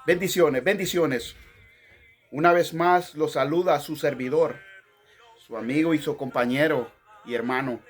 Bendiciones, bendiciones. Una vez más lo saluda a su servidor, su amigo y su compañero y hermano.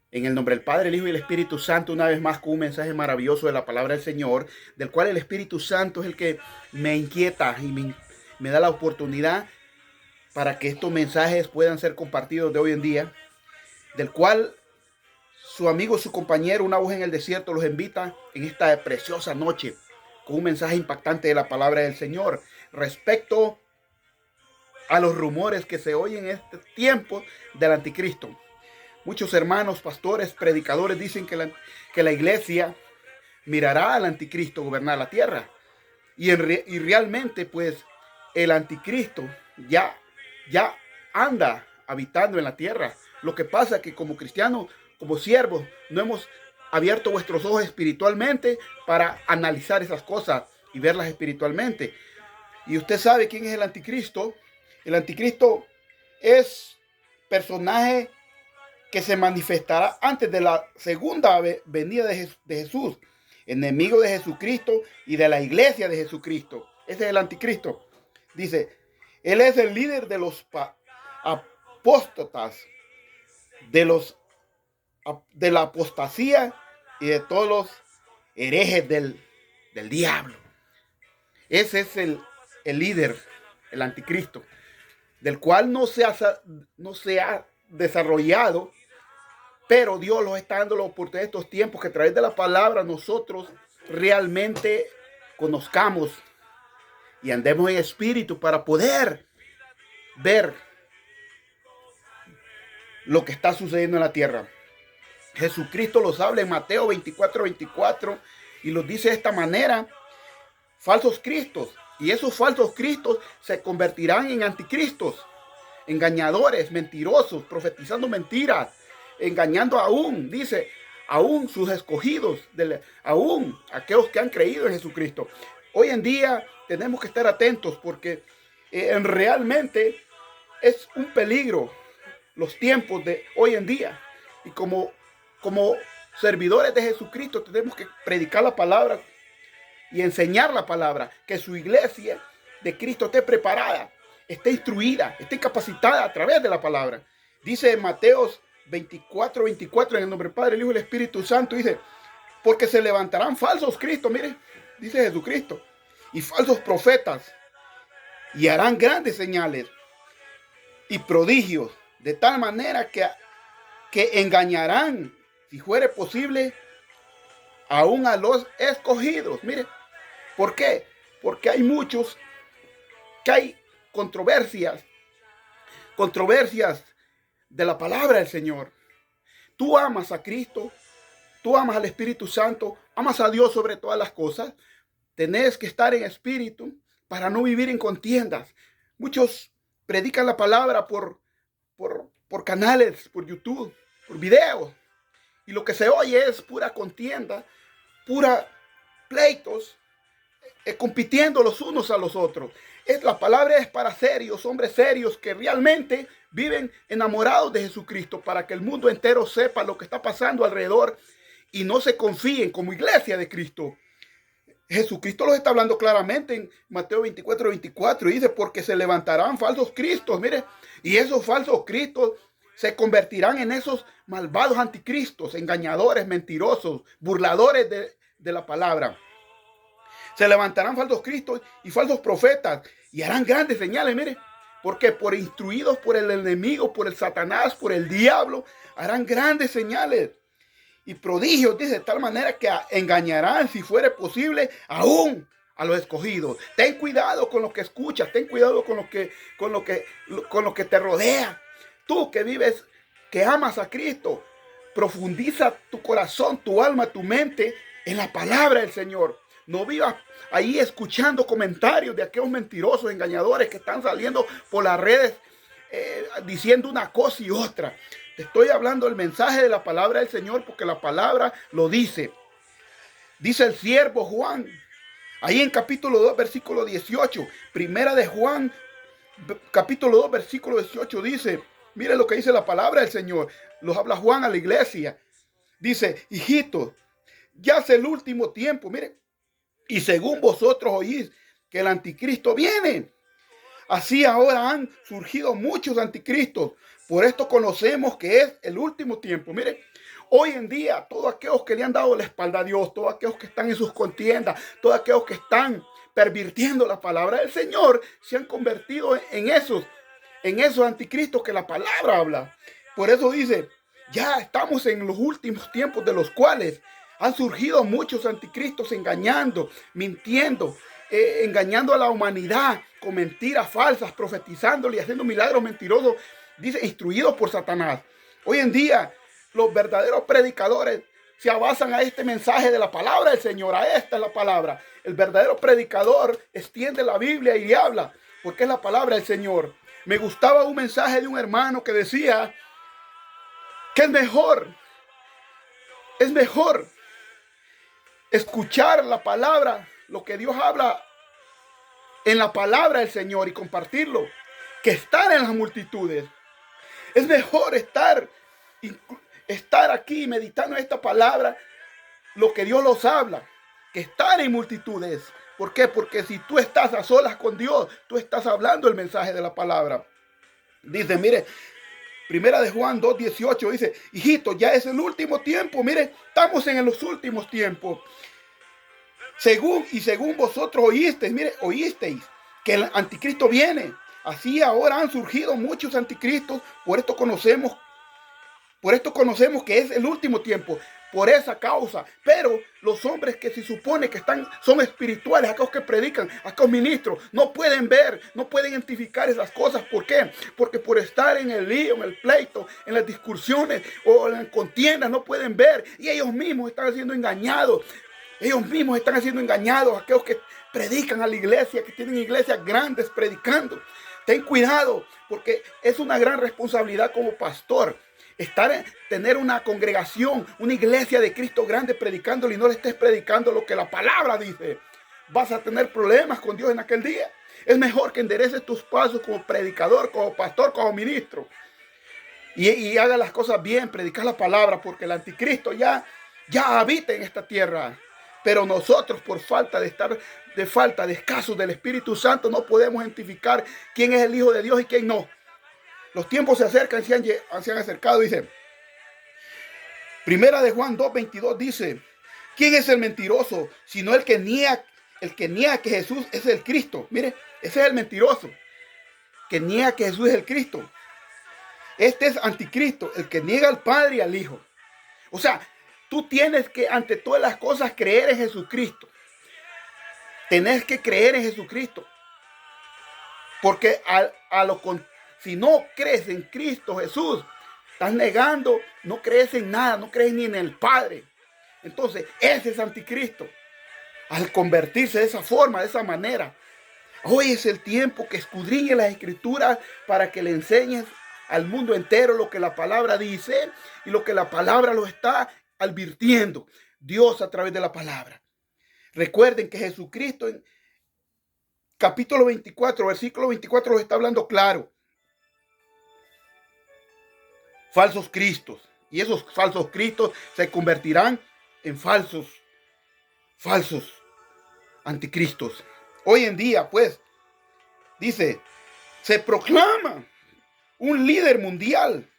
En el nombre del Padre, el Hijo y el Espíritu Santo, una vez más con un mensaje maravilloso de la palabra del Señor, del cual el Espíritu Santo es el que me inquieta y me da la oportunidad para que estos mensajes puedan ser compartidos de hoy en día, del cual su amigo, su compañero, una voz en el desierto, los invita en esta preciosa noche con un mensaje impactante de la palabra del Señor respecto a los rumores que se oyen en este tiempo del anticristo. Muchos hermanos, pastores, predicadores dicen que la iglesia mirará al anticristo gobernar la tierra. Y realmente, pues, el anticristo ya anda habitando en la tierra. Lo que pasa es que como cristianos, como siervos, no hemos abierto vuestros ojos espiritualmente para analizar esas cosas y verlas espiritualmente. Y usted sabe quién es el anticristo. El anticristo es personaje que se manifestará antes de la segunda venida de Jesús, enemigo de Jesucristo y de la iglesia de Jesucristo. Ese es el anticristo. Dice, él es el líder de los apóstatas, de la apostasía y de todos los herejes del diablo. Ese es el líder, el anticristo, del cual no se ha desarrollado, pero Dios nos está dando la oportunidad de estos tiempos que a través de la palabra nosotros realmente conozcamos y andemos en espíritu para poder ver lo que está sucediendo en la tierra. Jesucristo los habla en Mateo 24:24 y los dice de esta manera: falsos cristos, y esos falsos cristos se convertirán en anticristos, engañadores, mentirosos, profetizando mentiras, engañando aún sus escogidos, aún aquellos que han creído en Jesucristo. Hoy en día tenemos que estar atentos porque realmente es un peligro los tiempos de hoy en día. Y como servidores de Jesucristo tenemos que predicar la palabra y enseñar la palabra, que su iglesia de Cristo esté preparada, esté instruida, esté capacitada a través de la palabra. Dice en Mateo 24:24, en el nombre del Padre, el Hijo y el Espíritu Santo, dice, porque se levantarán falsos cristos, mire, dice Jesucristo, y falsos profetas, y harán grandes señales y prodigios, de tal manera que engañarán, si fuere posible, aún a los escogidos. Mire, ¿por qué? Porque hay muchos que hay controversias de la palabra del Señor. Tú amas a Cristo, tú amas al Espíritu Santo, amas a Dios sobre todas las cosas. Tenés que estar en espíritu para no vivir en contiendas. Muchos predican la palabra por canales, por YouTube, por videos. Y lo que se oye es pura contienda, pura pleitos, compitiendo los unos a los otros. La palabra es para serios, hombres serios que realmente viven enamorados de Jesucristo, para que el mundo entero sepa lo que está pasando alrededor y no se confíen como iglesia de Cristo. Jesucristo los está hablando claramente en Mateo 24:24 y dice, porque se levantarán falsos cristos, mire, y esos falsos cristos se convertirán en esos malvados anticristos, engañadores, mentirosos, burladores de la palabra. Se levantarán falsos cristos y falsos profetas y harán grandes señales, mire, porque por instruidos por el enemigo, por el Satanás, por el diablo, harán grandes señales y prodigios, dice, de tal manera que engañarán, si fuere posible, aún a los escogidos. Ten cuidado con lo que escuchas, ten cuidado con lo que te rodea. Tú que vives, que amas a Cristo, profundiza tu corazón, tu alma, tu mente en la palabra del Señor. No vivas ahí escuchando comentarios de aquellos mentirosos, engañadores que están saliendo por las redes diciendo una cosa y otra. Te estoy hablando del mensaje de la palabra del Señor porque la palabra lo dice. Dice el siervo Juan, ahí en capítulo 2, versículo 18, primera de Juan, capítulo 2, versículo 18, dice, mire lo que dice la palabra del Señor. Los habla Juan a la iglesia. Dice, hijitos, ya es el último tiempo. Mire, Y según vosotros oís que el anticristo viene, así ahora han surgido muchos anticristos. Por esto conocemos que es el último tiempo. Mire, hoy en día todos aquellos que le han dado la espalda a Dios, todos aquellos que están en sus contiendas, todos aquellos que están pervirtiendo la palabra del Señor, se han convertido en esos anticristos que la palabra habla. Por eso dice, ya estamos en los últimos tiempos, de los cuales han surgido muchos anticristos engañando, mintiendo, engañando a la humanidad con mentiras falsas, profetizándole y haciendo milagros mentirosos, dice, instruidos por Satanás. Hoy en día, los verdaderos predicadores se abasan a este mensaje de la palabra del Señor. A esta es la palabra. El verdadero predicador extiende la Biblia y habla, porque es la palabra del Señor. Me gustaba un mensaje de un hermano que decía que es mejor escuchar la palabra, lo que Dios habla en la palabra del Señor, y compartirlo, que estar en las multitudes. Es mejor estar aquí meditando en esta palabra, lo que Dios nos habla, que estar en multitudes. ¿Por qué? Porque si tú estás a solas con Dios, tú estás hablando el mensaje de la palabra. Dice, mire, Primera de Juan 2:18 dice, hijito, ya es el último tiempo. Mire, estamos en los últimos tiempos. Según vosotros oísteis que el anticristo viene. Así ahora han surgido muchos anticristos. Por esto conocemos que es el último tiempo. Por esa causa. Pero los hombres que se supone que son espirituales, aquellos que predican, aquellos ministros, no pueden ver, no pueden identificar esas cosas. ¿Por qué? Porque por estar en el lío, en el pleito, en las discusiones o en las contiendas, no pueden ver. Y ellos mismos están siendo engañados. Aquellos que predican a la iglesia, que tienen iglesias grandes predicando. Ten cuidado, porque es una gran responsabilidad como pastor tener una congregación, una iglesia de Cristo grande predicándole, y no le estés predicando lo que la palabra dice. Vas a tener problemas con Dios en aquel día. Es mejor que endereces tus pasos como predicador, como pastor, como ministro, y haga las cosas bien, predicar la palabra, porque el anticristo ya habita en esta tierra. Pero nosotros, por falta de escasos del Espíritu Santo, no podemos identificar quién es el Hijo de Dios y quién no. Los tiempos se acercan, se han acercado, dice. Primera de Juan 2:22 dice, ¿quién es el mentiroso? Sino el que niega que Jesús es el Cristo. Mire, ese es el mentiroso, que niega que Jesús es el Cristo. Este es anticristo, el que niega al Padre y al Hijo. O sea, tú tienes que, ante todas las cosas, creer en Jesucristo. Tenés que creer en Jesucristo. Porque si no crees en Cristo Jesús, estás negando, no crees en nada, no crees ni en el Padre. Entonces, ese es anticristo. Al convertirse de esa forma, de esa manera. Hoy es el tiempo que escudriñe las Escrituras para que le enseñes al mundo entero lo que la palabra dice y lo que la palabra lo está advirtiendo. Dios a través de la palabra. Recuerden que Jesucristo en capítulo 24, versículo 24 lo está hablando claro. Falsos cristos. Y esos falsos cristos se convertirán en falsos anticristos. Hoy en día, pues, dice, se proclama un líder mundial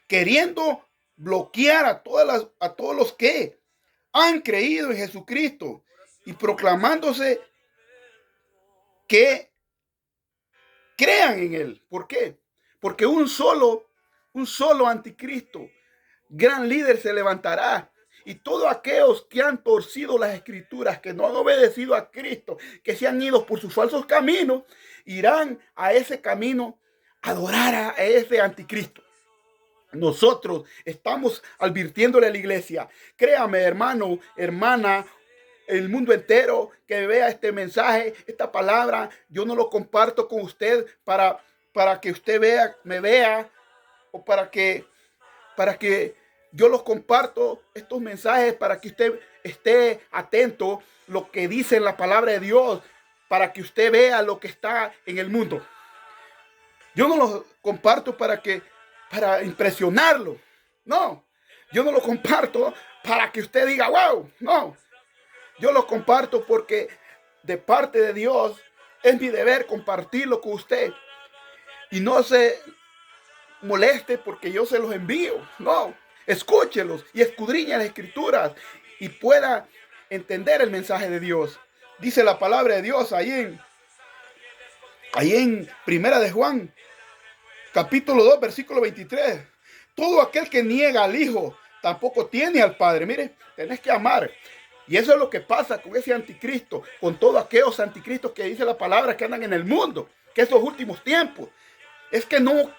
queriendo bloquear a todos los que han creído en Jesucristo y proclamándose que crean en Él. ¿Por qué? Porque un solo anticristo, gran líder, se levantará, y todos aquellos que han torcido las Escrituras, que no han obedecido a Cristo, que se han ido por sus falsos caminos, irán a ese camino a adorar a ese anticristo. Nosotros estamos advirtiéndole a la iglesia. Créame, hermano, hermana, el mundo entero que vea este mensaje, esta palabra, yo no lo comparto con usted para que usted me vea, o para que yo los comparto estos mensajes para que usted esté atento lo que dice la palabra de Dios, para que usted vea lo que está en el mundo. Yo no los comparto para impresionarlo. No, yo no lo comparto para que usted diga, wow, no. Yo lo comparto porque de parte de Dios es mi deber compartirlo con usted. Y no se moleste porque yo se los envío. No, escúchelos y escudriñe las escrituras y pueda entender el mensaje de Dios. Dice la palabra de Dios ahí en Primera de Juan, capítulo 2, versículo 23. Todo aquel que niega al Hijo tampoco tiene al Padre. Mire, tenés que amar. Y eso es lo que pasa con ese anticristo, con todos aquellos anticristos que dice la palabra que andan en el mundo, que esos últimos tiempos. Es que no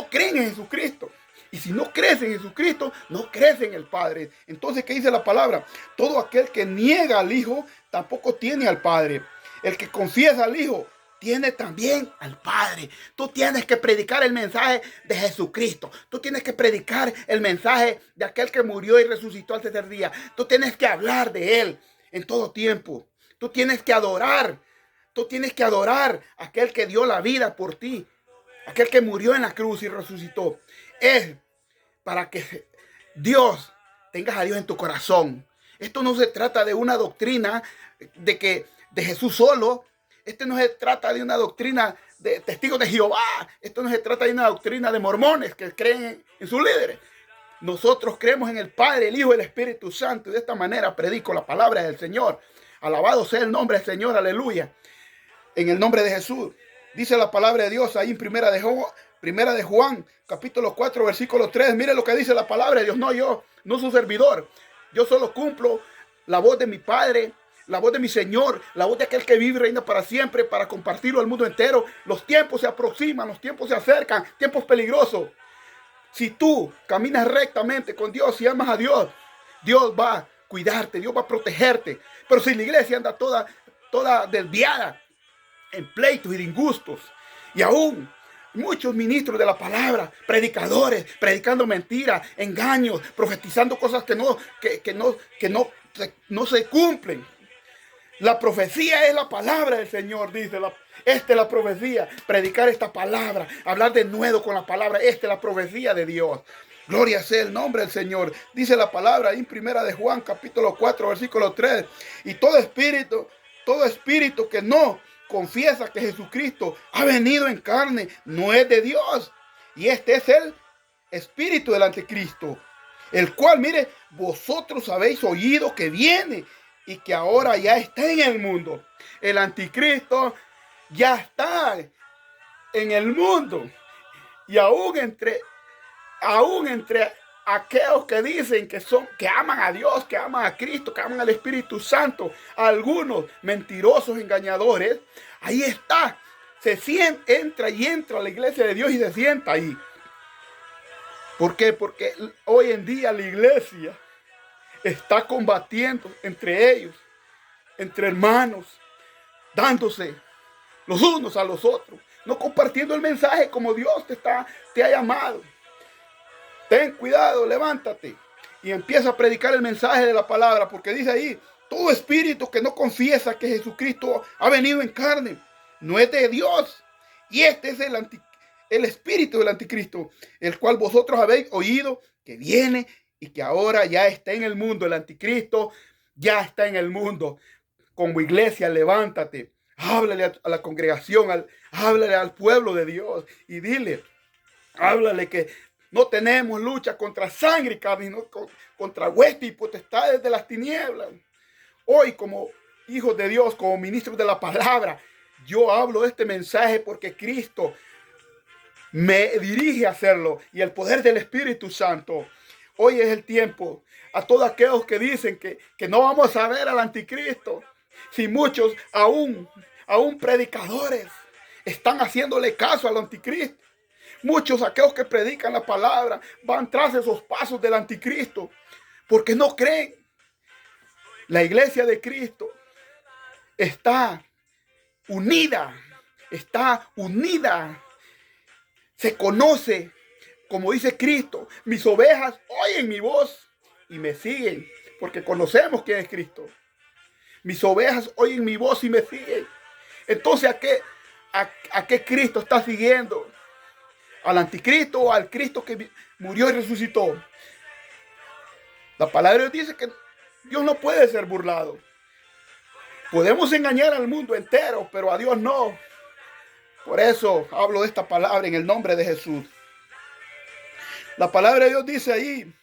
creen en Jesucristo. Y si no crees en Jesucristo, no crees en el Padre. Entonces, ¿qué dice la palabra? Todo aquel que niega al Hijo tampoco tiene al Padre. El que confiesa al Hijo tiene también al Padre. Tú tienes que predicar el mensaje de Jesucristo. Tú tienes que predicar el mensaje de aquel que murió y resucitó al tercer día. Tú tienes que hablar de Él en todo tiempo. Tú tienes que adorar. Tú tienes que adorar a aquel que dio la vida por ti. Aquel que murió en la cruz y resucitó. Es para que Dios tengas a Dios en tu corazón. Esto no se trata de una doctrina de Jesús solo. Esto no se trata de una doctrina de testigos de Jehová. Esto no se trata de una doctrina de mormones que creen en sus líderes. Nosotros creemos en el Padre, el Hijo y el Espíritu Santo. Y de esta manera predico la palabra del Señor. Alabado sea el nombre del Señor. Aleluya. En el nombre de Jesús. Dice la palabra de Dios ahí en Primera de Juan, capítulo 4, versículo 3. Mire lo que dice la palabra de Dios. No yo, no su servidor. Yo solo cumplo la voz de mi Padre, la voz de mi Señor, la voz de aquel que vive y reina para siempre, para compartirlo al mundo entero. Los tiempos se aproximan, los tiempos se acercan, tiempos peligrosos. Si tú caminas rectamente con Dios y amas a Dios, Dios va a cuidarte, Dios va a protegerte. Pero si la iglesia anda toda desviada, en pleitos y disgustos, y aún muchos ministros de la palabra, predicadores, predicando mentiras, engaños, profetizando cosas que no se cumplen. La profecía es la palabra del Señor, dice. Esta es la profecía, predicar esta palabra, hablar de nuevo con la palabra. Esta es la profecía de Dios. Gloria sea el nombre del Señor. Dice la palabra en Primera de Juan, capítulo 4, versículo 3. Y todo espíritu que no confiesa que Jesucristo ha venido en carne no es de Dios. Y este es el espíritu del anticristo, el cual, mire, vosotros habéis oído que viene y que ahora ya está en el mundo. El anticristo ya está en el mundo. Y aún entre aquellos que dicen que aman a Dios, que aman a Cristo, que aman al Espíritu Santo, algunos mentirosos, engañadores, ahí está. Entra a la iglesia de Dios y se sienta ahí. ¿Por qué? Porque hoy en día la iglesia está combatiendo entre ellos, entre hermanos, dándose los unos a los otros, no compartiendo el mensaje como Dios te ha llamado. Ten cuidado, levántate y empieza a predicar el mensaje de la palabra, porque dice ahí, todo espíritu que no confiesa que Jesucristo ha venido en carne no es de Dios. Y este es el espíritu del anticristo, el cual vosotros habéis oído que viene y que ahora ya está en el mundo. El anticristo ya está en el mundo. Como iglesia, levántate, háblale a la congregación, háblale al pueblo de Dios y dile, háblale que no tenemos lucha contra sangre y carne, sino contra huestes y potestades de las tinieblas. Hoy, como hijos de Dios, como ministros de la palabra, yo hablo este mensaje porque Cristo me dirige a hacerlo y el poder del Espíritu Santo. Hoy es el tiempo a todos aquellos que dicen que no vamos a ver al anticristo. Si muchos, aún predicadores, están haciéndole caso al anticristo. Muchos aquellos que predican la palabra van tras esos pasos del anticristo porque no creen. La iglesia de Cristo está unida, se conoce, como dice Cristo, mis ovejas oyen mi voz y me siguen, porque conocemos quién es Cristo. Mis ovejas oyen mi voz y me siguen. Entonces, ¿a qué Cristo está siguiendo? ¿Al anticristo o al Cristo que murió y resucitó? La palabra de Dios dice que Dios no puede ser burlado. Podemos engañar al mundo entero, pero a Dios no. Por eso hablo de esta palabra en el nombre de Jesús. La palabra de Dios dice ahí,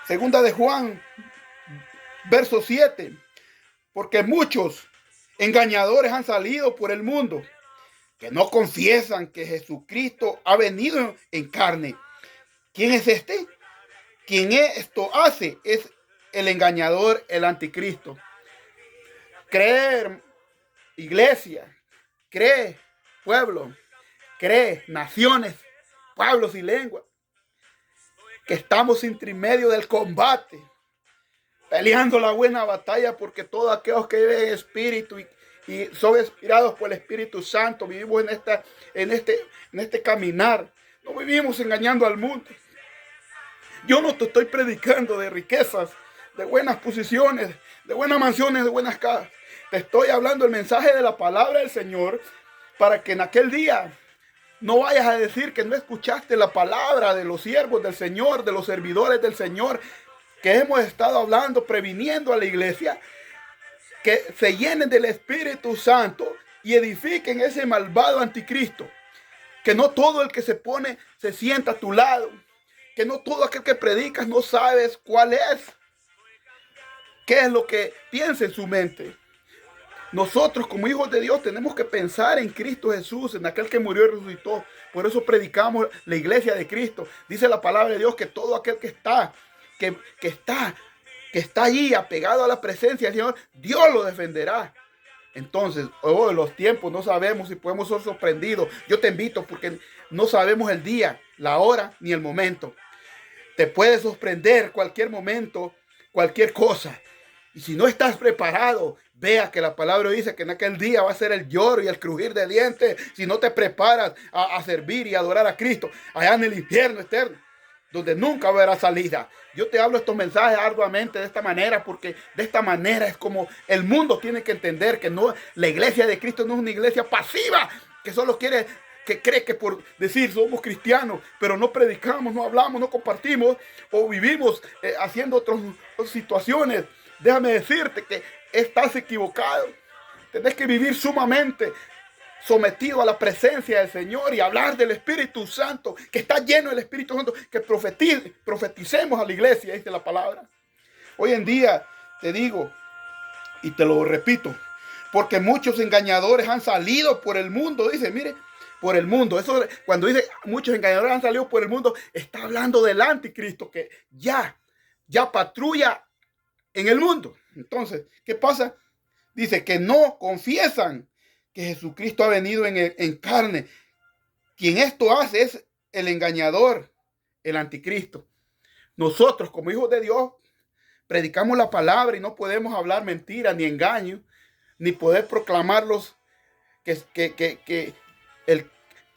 segunda de Juan, verso 7, porque muchos engañadores han salido por el mundo que no confiesan que Jesucristo ha venido en carne. ¿Quién es este? Quien esto hace es el engañador, el anticristo. Creer, iglesia, cree, pueblo, cree, naciones, pueblos y lenguas, que estamos entre medio del combate, peleando la buena batalla, porque todos aquellos que viven en espíritu y son inspirados por el Espíritu Santo, vivimos en este caminar. No vivimos engañando al mundo. Yo no te estoy predicando de riquezas, de buenas posiciones, de buenas mansiones, de buenas casas. Te estoy hablando el mensaje de la palabra del Señor, para que en aquel día no vayas a decir que no escuchaste la palabra de los siervos del Señor, de los servidores del Señor, que hemos estado hablando, previniendo a la iglesia, que se llenen del Espíritu Santo y edifiquen ese malvado anticristo. Que no todo el que se pone se sienta a tu lado. Que no todo aquel que predicas no sabes cuál es. ¿Qué es lo que piensa en su mente? Nosotros como hijos de Dios tenemos que pensar en Cristo Jesús, en aquel que murió y resucitó. Por eso predicamos la iglesia de Cristo. Dice la palabra de Dios que todo aquel que está allí apegado a la presencia del Señor, Dios lo defenderá. Entonces, los tiempos no sabemos si podemos ser sorprendidos. Yo te invito porque no sabemos el día, la hora ni el momento. Te puede sorprender cualquier momento, cualquier cosa. Y si no estás preparado, vea que la palabra dice que en aquel día va a ser el lloro y el crujir de dientes. Si no te preparas a servir y adorar a Cristo allá en el infierno eterno, donde nunca habrá salida. Yo te hablo estos mensajes arduamente de esta manera, porque de esta manera es como el mundo tiene que entender que no, la iglesia de Cristo no es una iglesia pasiva, que solo quiere, que cree que por decir somos cristianos, pero no predicamos, no hablamos, no compartimos, o vivimos haciendo otras situaciones. Déjame decirte que estás equivocado. Tenés que vivir sumamente sometido a la presencia del Señor y hablar del Espíritu Santo, que está lleno del Espíritu Santo, que profeticemos a la iglesia, dice la palabra. Hoy en día te digo, y te lo repito, porque muchos engañadores han salido por el mundo, dice, mire, por el mundo. Eso, cuando dice muchos engañadores han salido por el mundo, está hablando del anticristo, que ya patrulla en el mundo. Entonces, ¿qué pasa? Dice que no confiesan que Jesucristo ha venido en carne. Quien esto hace es el engañador, el anticristo. Nosotros, como hijos de Dios, predicamos la palabra y no podemos hablar mentiras ni engaños, ni poder proclamarlos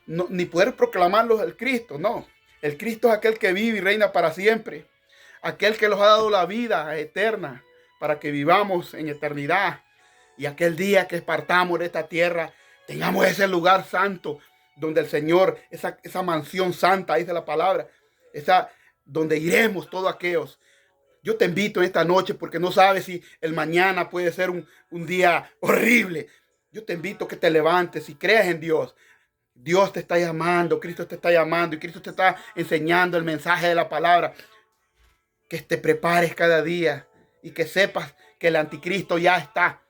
ni poder proclamarlos el Cristo. No, el Cristo es aquel que vive y reina para siempre, aquel que nos ha dado la vida eterna para que vivamos en eternidad. Y aquel día que partamos de esta tierra, tengamos ese lugar santo donde el Señor, esa mansión santa, dice la palabra, donde iremos todos aquellos. Yo te invito esta noche, porque no sabes si el mañana puede ser un día horrible. Yo te invito a que te levantes y creas en Dios. Dios te está llamando, Cristo te está llamando y Cristo te está enseñando el mensaje de la palabra. Que te prepares cada día y que sepas que el anticristo ya está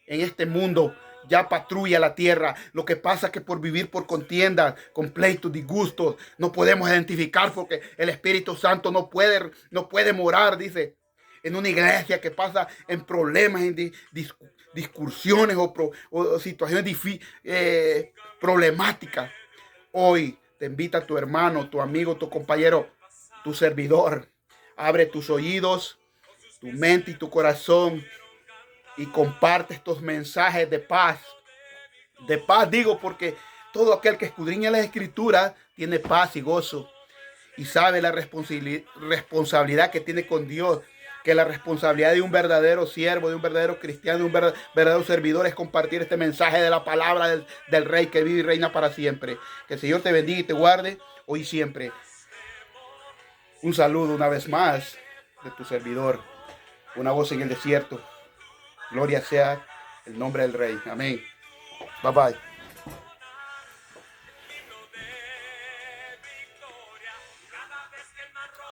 en este mundo, ya patrulla la tierra. Lo que pasa es que por vivir por contiendas, con pleitos, disgustos, no podemos identificar, porque el Espíritu Santo no puede morar, dice, en una iglesia que pasa en problemas, en discusiones o situaciones problemáticas. Hoy te invita tu hermano, tu amigo, tu compañero, tu servidor. Abre tus oídos, tu mente y tu corazón y comparte estos mensajes de paz. De paz digo, porque todo aquel que escudriña las Escrituras tiene paz y gozo y sabe la responsabilidad que tiene con Dios, que la responsabilidad de un verdadero siervo, de un verdadero cristiano, de un verdadero servidor es compartir este mensaje de la palabra del Rey que vive y reina para siempre. Que el Señor te bendiga y te guarde hoy y siempre. Un saludo una vez más de tu servidor, una voz en el desierto. Gloria sea el nombre del Rey. Amén. Bye bye.